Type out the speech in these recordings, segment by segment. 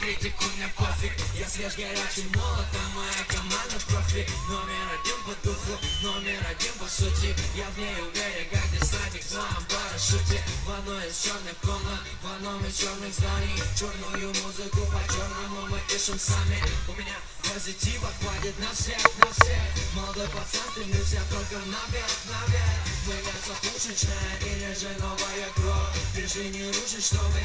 критику мне пофиг. Я свеж, горячий, молод, а моя команда профи. Номер один по духу, номер один по сути. Я в ней уверен, как десантник в своем парашюте. В одной из черных комнат, в одном из черных зданий. Черную музыку по-черному мы пишем сами. У меня позитива хватит на всех, на всех. Молодой пацан, стремился только наверх, наверх. Появится пушечная или же новая кровь. Пришли не рушить, чтобы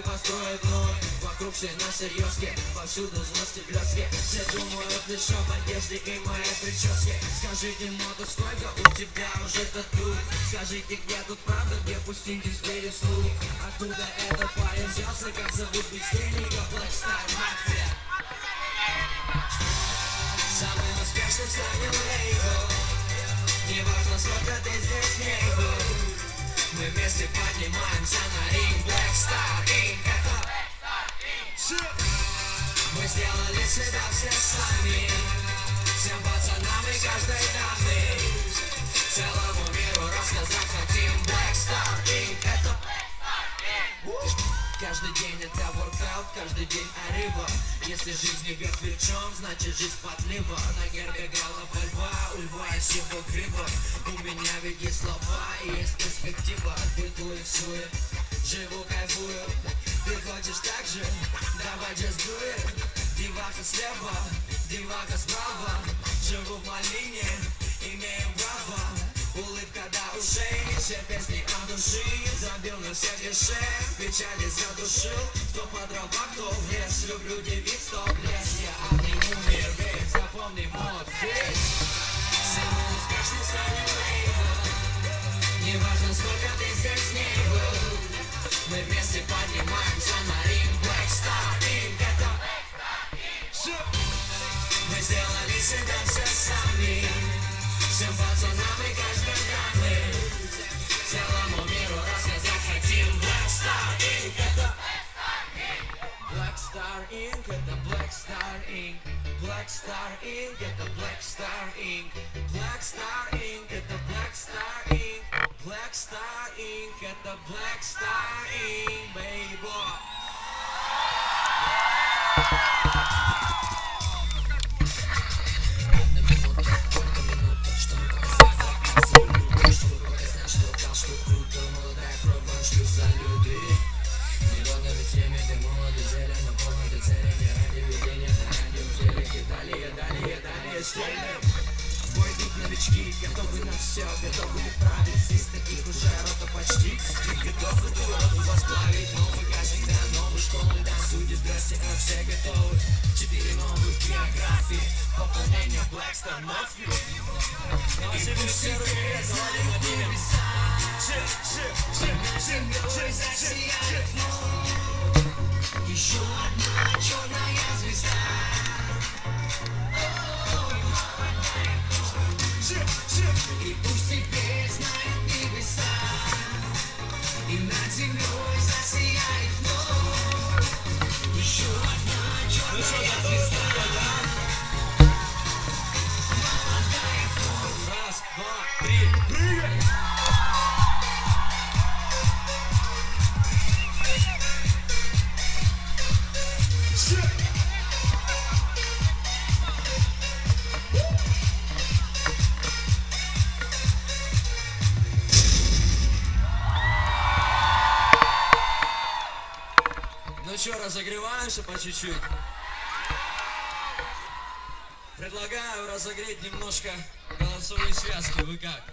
построить вновь. Вокруг все на серьезке, повсюду злости блески. Все думают лишь об одежде и моей прическе. Скажите, мода, сколько у тебя уже тату? Скажите, где тут правда, где пустинки с переслуг? Откуда этот парень взялся, как зовут бездельника? Black Star Mafia. Самый успешный станет лейбл. Неважно, сколько ты здесь не был. Мы вместе поднимаемся на ринг. Black Star Inc. Это мы сделали себя все сами. Всем пацанам и каждой дамы. Целому миру рассказать хотим. Black Star Inc. Это каждый день это воркаут, каждый день арива. Если жизнь не вверх плечом, значит жизнь подлива. На гербе голова льва, у льва есть его грива. У меня ведь есть слова и есть перспектива. Бытую всуе, живу, кайфую. Ты хочешь так же? Давай just do it. Деваха слева, деваха справа. Живу в малине, имею право. Улыбка до ушей, все песни от души. Забил на все греши, печали задушил. Кто по дровах, кто в лес. Люблю девиц, кто в лес. Я обниму мир весь, запомни мод весь. Самый успешный станет лейбл. Неважно, сколько ты здесь не был. Мы вместе поднимаемся на ринг. Black Star Inc. Это мы сделали себя все сами. Всем пацанам и каждой дамы. Целому миру рассказать хотим. Black Star Inc. Это Black Star Inc. Это Black Star Inc. Black Star Inc. Это Black Star Inc. Black Star Inc. Это Black Star Inc. Black Star Inc. Это Black Star Inc. Baby. Бой идут новички, готовы на все, готовы править. Здесь таких уже рота почти. Ты готов эту роту возглавить. Новый газ, всегда новую школу. Да, судьи, здрасте, а все готовы. 4 новых биографии. Пополнение Black Star Mafia. И пусть все руки завалим одними. Еще одна черная звезда. И пусть теперь знают небеса. И над землей засияет вновь. Еще одна черная звезда. Молодая кровь. Раз, два, три, прыгай! Ну что, разогреваемся по чуть-чуть? Предлагаю разогреть немножко голосовые связки. Вы как?